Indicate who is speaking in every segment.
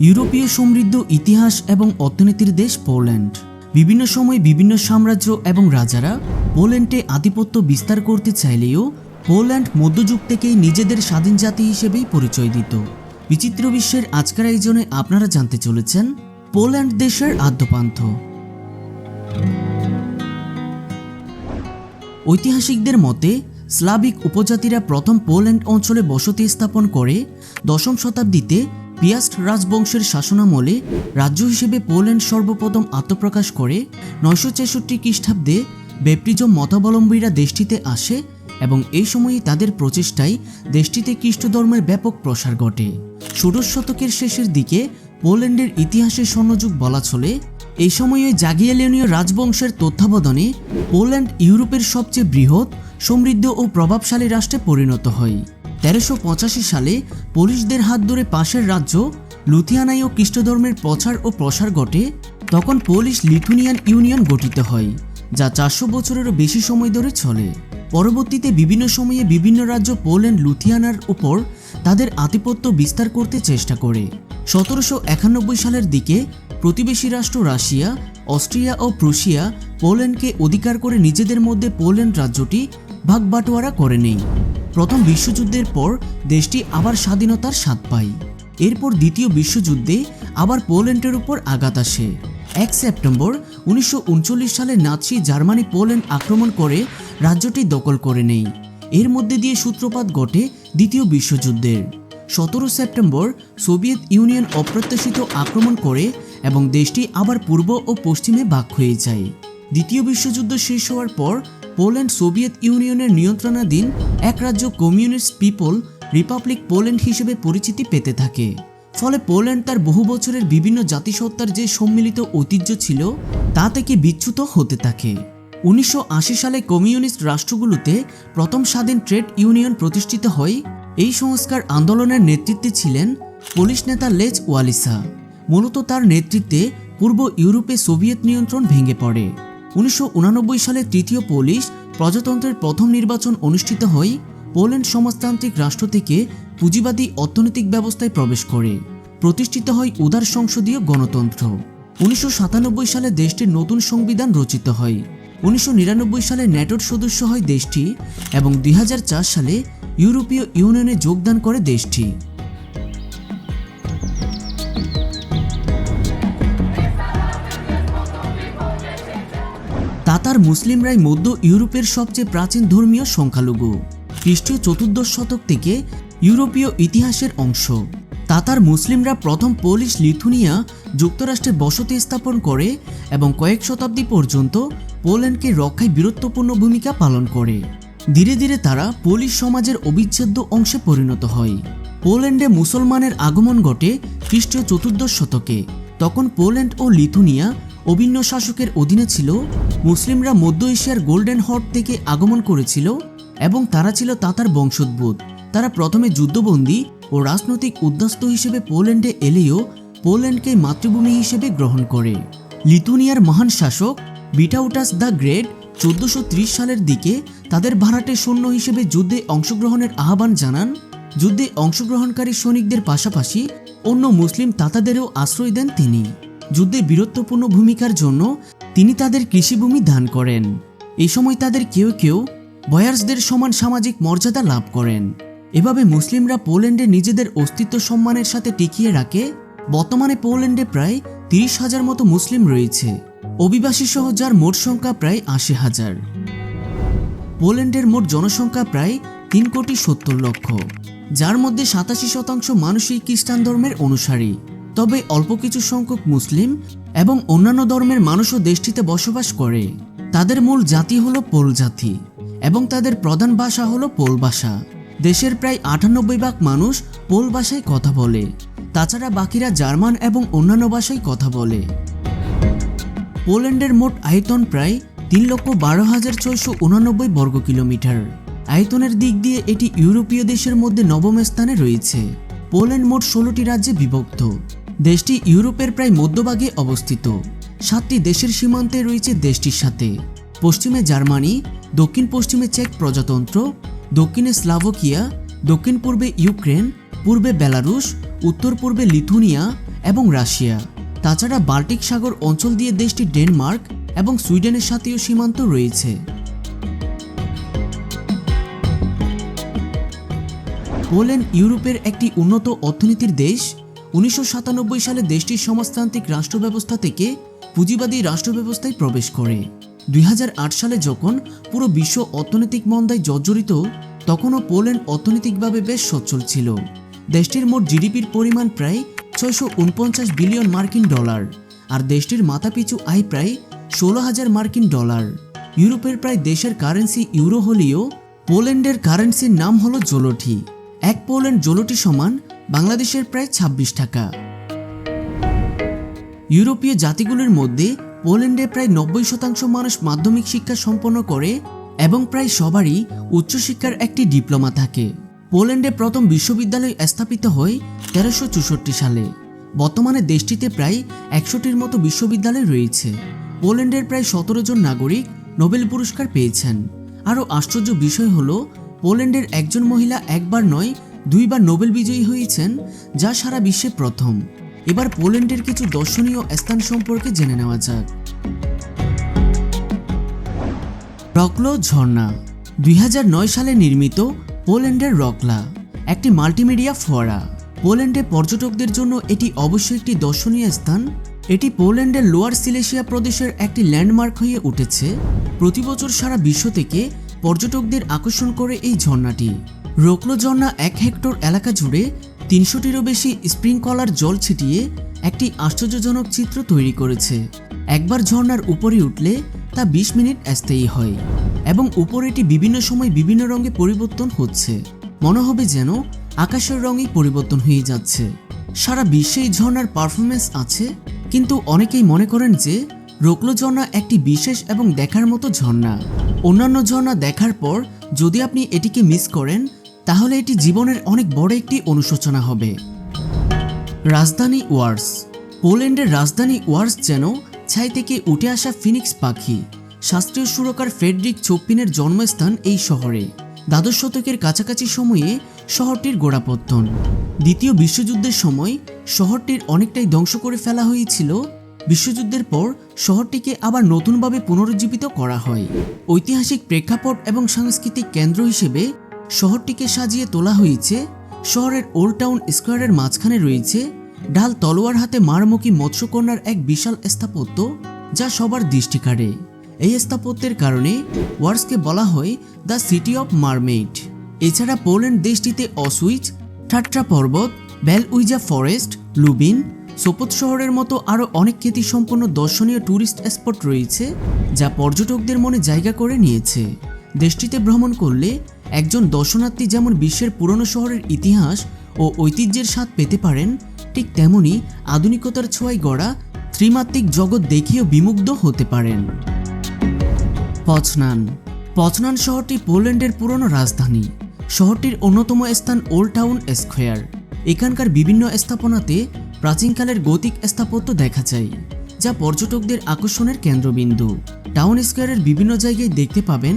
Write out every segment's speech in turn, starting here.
Speaker 1: ইউরোপীয় সমৃদ্ধ ইতিহাস এবং অর্থনীতির দেশ পোল্যান্ড। বিভিন্ন সময় বিভিন্ন সাম্রাজ্য এবং রাজারা পোল্যান্ডে আধিপত্য বিস্তার করতে চাইলেও পোল্যান্ড মধ্যযুগ থেকেই নিজেদের স্বাধীন জাতি হিসেবেই পরিচয় দিত। বিচিত্র বিশ্বের আজকের আয়োজনে আপনারা জানতে চলেছেন পোল্যান্ড দেশের আদ্যপান্থ। ঐতিহাসিকদের মতে স্লাভিক উপজাতিরা প্রথম পোল্যান্ড অঞ্চলে বসতি স্থাপন করে 10ম শতাব্দীতে পিয়াস্ট রাজবংশের শাসনামলে রাজ্য হিসেবে পোল্যান্ড সর্বপ্রথম আত্মপ্রকাশ করে। 963 খ্রিস্টাব্দে ব্যাপটিজম মতাবলম্বীরা দেশটিতে আসে এবং এই সময়ে তাদের প্রচেষ্টায় দেশটিতে খ্রিস্ট ধর্মের ব্যাপক প্রসার ঘটে। 16 শতকের শেষের দিকে পোল্যান্ডের ইতিহাসের স্বর্ণযুগ বলা চলে। এই সময়ে জাগিয়েলীয় রাজবংশের তত্ত্বাবধানে পোল্যান্ড ইউরোপের সবচেয়ে বৃহৎ, সমৃদ্ধ ও প্রভাবশালী রাষ্ট্রে পরিণত হয়। 1385 সালে পোলিশদের হাত ধরে পাশের রাজ্য লুথিয়ানায়ও খ্রিস্ট ধর্মের প্রচার ও প্রসার ঘটে। তখন পোলিশ লিথুনিয়ান ইউনিয়ন গঠিত হয়, যা 400 বছরেরও বেশি সময় ধরে চলে। পরবর্তীতে বিভিন্ন সময়ে বিভিন্ন রাজ্য পোল্যান্ড লুথিয়ানার উপর তাদের আধিপত্য বিস্তার করতে চেষ্টা করে। 1791 সালের দিকে প্রতিবেশী রাষ্ট্র রাশিয়া, অস্ট্রিয়া ও প্রুশিয়া পোল্যান্ডকে অধিকার করে নিজেদের মধ্যে পোল্যান্ড রাজ্যটি ভাগবাটোয়ারা করে নেয়। প্রথম বিশ্বযুদ্ধের পর দেশটি আবার স্বাধীনতার স্বাদ পায়। এরপর দ্বিতীয় বিশ্বযুদ্ধে আবার পোল্যান্ডের উপর আঘাত আসে। 1 সেপ্টেম্বর 1939 সালে নাৎসি জার্মানি পোল্যান্ড আক্রমণ করে রাজ্যটি দখল করে নেয়। এর মধ্যে দিয়ে সূত্রপাত ঘটে দ্বিতীয় বিশ্বযুদ্ধের। 17 সেপ্টেম্বর সোভিয়েত ইউনিয়ন অপ্রত্যাশিত আক্রমণ করে এবং দেশটি আবার পূর্ব ও পশ্চিমে ভাগ হয়ে যায়। দ্বিতীয় বিশ্বযুদ্ধ শেষ হওয়ার পর পোল্যান্ড সোভিয়েত ইউনিয়নের নিয়ন্ত্রণাধীন এক রাজ্য কমিউনিস্ট পিপল রিপাবলিক পোল্যান্ড হিসেবে পরিচিতি পেতে থাকে। ফলে পোল্যান্ড তার বহু বছরের বিভিন্ন জাতিসত্তার যে সম্মিলিত ঐতিহ্য ছিল তা থেকে বিচ্যুত হতে থাকে। 1980 সালে কমিউনিস্ট রাষ্ট্রগুলোতে প্রথম স্বাধীন ট্রেড ইউনিয়ন প্রতিষ্ঠিত হয়। এই সংস্কার আন্দোলনের নেতৃত্বে ছিলেন পোলিশ নেতা লেচ ওয়ালিসা। মূলত তার নেতৃত্বে পূর্ব ইউরোপে সোভিয়েত নিয়ন্ত্রণ ভেঙে পড়ে। 1989 সালে তৃতীয় পোলিশ প্রজাতন্ত্রের প্রথম নির্বাচন অনুষ্ঠিত হয়। পোল্যান্ড সমাজতান্ত্রিক রাষ্ট্র থেকে পুঁজিবাদী অর্থনৈতিক ব্যবস্থায় প্রবেশ করে। প্রতিষ্ঠিত হয় উদার সংসদীয় গণতন্ত্র। 1997 সালে দেশটির নতুন সংবিধান রচিত হয়। 1999 সালে ন্যাটোর সদস্য হয় দেশটি এবং 2004 সালে ইউরোপীয় ইউনিয়নে যোগদান করে দেশটি। তাতার মুসলিমরাই মধ্য ইউরোপের সবচেয়ে প্রাচীন ধর্মীয় সংখ্যালঘু। খ্রিস্টীয় 14 শতক থেকে ইউরোপীয় ইতিহাসের অংশ। তাতার মুসলিমরা প্রথম পোলিশ লিথুনিয়া যুক্তরাষ্ট্রে বসতি স্থাপন করে এবং কয়েক শতাব্দী পর্যন্ত পোল্যান্ডকে রক্ষায় বীরত্বপূর্ণ ভূমিকা পালন করে। ধীরে ধীরে তারা পোলিশ সমাজের অবিচ্ছেদ্য অংশে পরিণত হয়। পোল্যান্ডে মুসলমানের আগমন ঘটে খ্রিস্টীয় 14 শতকে। তখন পোল্যান্ড ও লিথুনিয়া অভিন্ন শাসকের অধীনে ছিল। মুসলিমরা মধ্য এশিয়ার গোল্ডেন হর্ড থেকে আগমন করেছিল এবং তারা ছিল তাতার বংশোদ্ভূত। তারা প্রথমে যুদ্ধবন্দী ও রাজনৈতিক উদ্বাস্তু হিসেবে পোল্যান্ডে এলেও পোল্যান্ডকে মাতৃভূমি হিসেবে গ্রহণ করে। লিথুনিয়ার মহান শাসক ভিটাউটাস দ্য গ্রেট 1430 সালের দিকে তাদের ভাড়াটে সৈন্য হিসেবে যুদ্ধে অংশগ্রহণের আহ্বান জানান। যুদ্ধে অংশগ্রহণকারী সৈনিকদের পাশাপাশি অন্য মুসলিম তাতাদেরও আশ্রয় দেন তিনি। যুদ্ধে বীরত্বপূর্ণ ভূমিকার জন্য তিনি তাদের কৃষিভূমি দান করেন। এই সময় তাদের কেউ কেউ বয়ার্সদের সমান সামাজিক মর্যাদা লাভ করেন। এভাবে মুসলিমরা পোল্যান্ডে নিজেদের অস্তিত্ব সম্মানের সাথে টিকিয়ে রাখে। বর্তমানে পোল্যান্ডে প্রায় 30,000 মতো মুসলিম রয়েছে, অভিবাসী সহ, যার মোট সংখ্যা প্রায় 80,000। পোল্যান্ডের মোট জনসংখ্যা প্রায় 3,70,00,000, যার মধ্যে 87% মানুষই খ্রিস্টান ধর্মের অনুসারী। তবে অল্প কিছু সংখ্যক মুসলিম এবং অন্যান্য ধর্মের মানুষও দেশটিতে বসবাস করে। তাদের মূল জাতি হলো পোল জাতি এবং তাদের প্রধান ভাষা হলো পোল ভাষা। দেশের প্রায় 98% মানুষ পোল ভাষায় কথা বলে। তাছাড়া বাকিরা জার্মান এবং অন্যান্য ভাষায় কথা বলে। পোল্যান্ডের মোট আয়তন প্রায় 3,12,689 বর্গ কিলোমিটার। আয়তনের দিক দিয়ে এটি ইউরোপীয় দেশের মধ্যে নবম স্থানে রয়েছে। পোল্যান্ড মোট 16টি রাজ্যে বিভক্ত। দেশটি ইউরোপের প্রায় মধ্যভাগে অবস্থিত। 7টি দেশের সীমান্তে রয়েছে দেশটির সাথে। পশ্চিমে জার্মানি, দক্ষিণ পশ্চিমে চেক প্রজাতন্ত্র, দক্ষিণে স্লাভোকিয়া, দক্ষিণ পূর্বে ইউক্রেন, পূর্বে বেলারুশ, উত্তর পূর্বে লিথুনিয়া এবং রাশিয়া। তাছাড়া বাল্টিক সাগর অঞ্চল দিয়ে দেশটি ডেনমার্ক এবং সুইডেনের সাথেও সীমান্ত রয়েছে। পোল্যান্ড ইউরোপের একটি উন্নত অর্থনীতির দেশ। 1997 সালে দেশটির সমাজতান্ত্রিক রাষ্ট্র ব্যবস্থা থেকে পুঁজিবাদী রাষ্ট্র ব্যবস্থায় প্রবেশ করে। 2008 সালে যখন পুরো বিশ্ব অর্থনৈতিক মন্দায় জর্জরিত, তখনও পোল্যান্ড অর্থনৈতিকভাবে বেশ সচ্ছল ছিল। দেশটির মোট জিডিপির পরিমাণ প্রায় 649 বিলিয়ন মার্কিন ডলার, আর দেশটির মাথাপিছু আয় প্রায় 16,000 মার্কিন ডলার। ইউরোপের প্রায় দেশের কারেন্সি ইউরো হলেও পোল্যান্ডের কারেন্সির নাম হলো জোলটি। এক পোল্যান্ড জোলটি সমান বাংলাদেশের প্রায় 26 টাকা। ইউরোপীয় জাতিগুলোর মধ্যে পোল্যান্ডে প্রায় 90% মানুষ মাধ্যমিক শিক্ষা সম্পন্ন করে এবং প্রায় সবারই উচ্চশিক্ষার একটি ডিপ্লোমা থাকে। পোল্যান্ডে প্রথম বিশ্ববিদ্যালয় স্থাপিত হয় 1364 সালে। বর্তমানে দেশটিতে প্রায় 100টির মতো বিশ্ববিদ্যালয় রয়েছে। পোল্যান্ডের প্রায় 17 জন নাগরিক নোবেল পুরস্কার পেয়েছেন। আরও আশ্চর্য বিষয় হলো, পোল্যান্ডের একজন মহিলা একবার নয় 2বার নোবেল বিজয়ী হয়েছেন, যা সারা বিশ্বে প্রথম। এবার পোল্যান্ডের কিছু দর্শনীয় স্থান সম্পর্কে জেনে নেওয়া যাক। রকলো ঝর্ণা 2009 সালে নির্মিত পোল্যান্ডের রকলা একটি মাল্টিমিডিয়া ফোয়ারা। পোল্যান্ডে পর্যটকদের জন্য এটি অবশ্যই একটি দর্শনীয় স্থান। এটি পোল্যান্ডের লোয়ার সিলেশিয়া প্রদেশের একটি ল্যান্ডমার্ক হয়ে উঠেছে। প্রতি বছর সারা বিশ্ব থেকে পর্যটকদের আকর্ষণ করে এই ঝর্ণাটি। রকলো ঝর্ণা 1 হেক্টর এলাকা জুড়ে 300টিরও বেশি স্প্রিংকলার জল ছিটিয়ে একটি আশ্চর্যজনক চিত্র তৈরি করেছে। একবার ঝর্ণার উপরে উঠলে তা 20 মিনিট স্থায়ী হয় এবং উপরেটি বিভিন্ন সময় বিভিন্ন রঙে পরিবর্তন হচ্ছে। মনে হবে যেন আকাশের রঙই পরিবর্তন হয়ে যাচ্ছে। সারা বিশ্বে এই ঝর্ণার পারফরমেন্স আছে, কিন্তু অনেকেই মনে করেন যে রকলো ঝর্ণা একটি বিশেষ এবং দেখার মতো ঝর্ণা। অন্যান্য ঝর্ণা দেখার পর যদি আপনি এটিকে মিস করেন, তাহলে এটি জীবনের অনেক বড় একটি অনুশোচনা হবে। রাজধানী ওয়ার্স পোল্যান্ডের রাজধানী ওয়ার্স যেন ছাই থেকে উঠে আসা ফিনিক্স পাখি। শাস্ত্রীয় সুরকার ফ্রেডরিক চোপিনের জন্মস্থান এই শহরে। দ্বাদশ শতকের কাছাকাছি সময়ে শহরটির গোড়াপত্তন। দ্বিতীয় বিশ্বযুদ্ধের সময় শহরটির অনেকটাই ধ্বংস করে ফেলা হয়েছিল। বিশ্বযুদ্ধের পর শহরটিকে আবার নতুনভাবে পুনরুজ্জীবিত করা হয়। ঐতিহাসিক প্রেক্ষাপট এবং সাংস্কৃতিক কেন্দ্র হিসেবে শহরটিকে সাজিয়ে তোলা হয়েছে। শহরের ওল্ড টাউন স্কোয়ারের মাঝখানে রয়েছে ঢাল তলোয়ার হাতে মারমুখী মৎস্যকন্যার এক বিশাল স্থাপত্য, যা সবার দৃষ্টি কাড়ে। এই স্থাপত্যের কারণে ওয়ার্সকে বলা হয় দ্য সিটি অফ মারমেইড। এছাড়া পোল্যান্ড দেশটিতে অসুইচ, টাট্রা পর্বত, বেলউইজা ফরেস্ট, লুবিন, সোপোত শহরের মতো আরও অনেক খ্যাতিসম্পন্ন দর্শনীয় ট্যুরিস্ট স্পট রয়েছে, যা পর্যটকদের মনে জায়গা করে নিয়েছে। দেশটিতে ভ্রমণ করলে একজন দর্শনার্থী যেমন বিশ্বের পুরনো শহরের ইতিহাস ও ঐতিহ্যের স্বাদ পেতে পারেন, ঠিক তেমনি আধুনিকতার ছোঁয়ায় গড়া ত্রিমাত্রিক জগৎ দেখেও বিমুগ্ধ হতে পারেন। পজনান শহরটি পোল্যান্ডের পুরনো রাজধানী। শহরটির অন্যতম স্থান ওল্ড টাউন স্কোয়ার। এখানকার বিভিন্ন স্থাপনাতে প্রাচীনকালের গতিক স্থাপত্য দেখা যায়, যা পর্যটকদের আকর্ষণের কেন্দ্রবিন্দু। টাউন স্কোয়ারের বিভিন্ন জায়গায় দেখতে পাবেন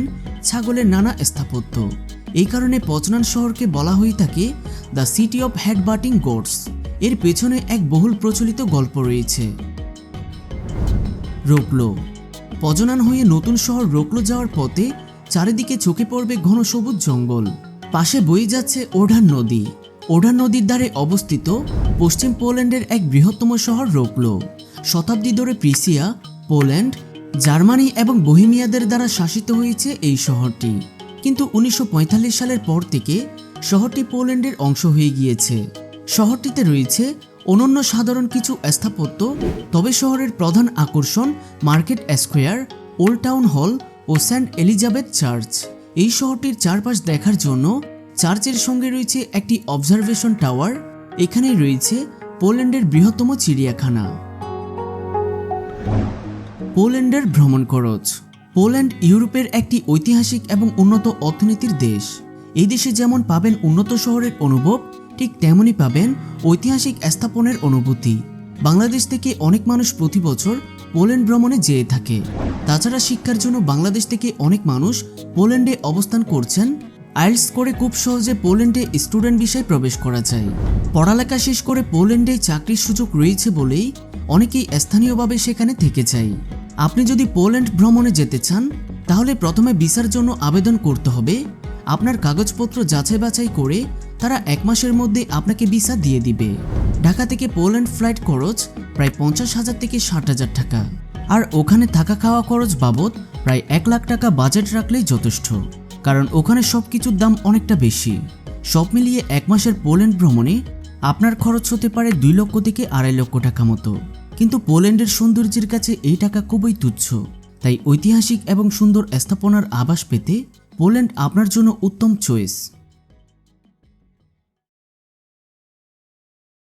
Speaker 1: ছাগলের নানা স্থাপত্য। এই কারণে পজনান শহরকে বলা হয়ে থাকে the city of head budding goat's. এর পেছনে এক বহুল প্রচলিত গল্প রয়েছে। রকলো পজনান হয়ে নতুন শহর রকলো যাওয়ার পথে চারিদিকে চোখে পড়বে ঘন সবুজ জঙ্গল। পাশে বয়ে যাচ্ছে ওঢান নদী। ওঢান নদীর ধারে অবস্থিত পশ্চিম পোল্যান্ডের এক বৃহত্তম শহর রকলো। শতাব্দী ধরে প্রিসিয়া, পোল্যান্ড, জার্মানি এবং বোহেমিয়াদের দ্বারা শাসিত হয়েছে এই শহরটি। কিন্তু 1945 সালের পর থেকে শহরটি পোল্যান্ডের অংশ হয়ে গিয়েছে। শহরটিতে রয়েছে অনন্য সাধারণ কিছু স্থাপত্য, তবে শহরের প্রধান আকর্ষণ market square, old town hall ও সেন্ট এলিজাবেথ চার্চ। এই শহরটির চারপাশ দেখার জন্য চার্চের সঙ্গে রয়েছে একটি অবজারভেশন টাওয়ার। এখানেই রয়েছে পোল্যান্ডের বৃহত্তম চিড়িয়াখানা। পোল্যান্ডের ভ্রমণ খরচ। পোল্যান্ড ইউরোপের একটি ঐতিহাসিক এবং উন্নত অর্থনীতির দেশ। এই দেশে যেমন পাবেন উন্নত শহরের অনুভব, ঠিক তেমনই পাবেন ঐতিহাসিক স্থাপনের অনুভূতি। বাংলাদেশ থেকে অনেক মানুষ প্রতি বছর পোল্যান্ড ভ্রমণে যেয়ে থাকে। তাছাড়া শিক্ষার জন্য বাংলাদেশ থেকে অনেক মানুষ পোল্যান্ডে অবস্থান করছেন। আইএলটিএস করে খুব সহজে পোল্যান্ডে স্টুডেন্ট ভিসায় প্রবেশ করা যায়। পড়ালেখা শেষ করে পোল্যান্ডে চাকরির সুযোগ রয়েছে বলেই অনেকেই স্থানীয়ভাবে সেখানে থেকে যায়। আপনি যদি পোল্যান্ড ভ্রমণে যেতে চান তাহলে প্রথমে ভিসার জন্য আবেদন করতে হবে। আপনার কাগজপত্র যাচাই বাছাই করে তারা 1 মাসের মধ্যে আপনাকে ভিসা দিয়ে দিবে। ঢাকা থেকে পোল্যান্ড ফ্লাইট খরচ প্রায় 50,000 থেকে 60,000 টাকা, আর ওখানে থাকা খাওয়া খরচ বাবদ প্রায় 1 লাখ টাকা বাজেট রাখলেই যথেষ্ট, কারণ ওখানে সব কিছুর দাম অনেকটা বেশি। সব মিলিয়ে 1 মাসের পোল্যান্ড ভ্রমণে আপনার খরচ হতে পারে 2 লক্ষ থেকে 2.5 লক্ষ টাকা মতো। কিন্তু পোল্যান্ডের সৌন্দর্যের কাছে এই টাকা খুবই তুচ্ছ। তাই ঐতিহাসিক এবং সুন্দর স্থাপনার আভাস পেতে পোল্যান্ড আপনার জন্য উত্তম চয়েস।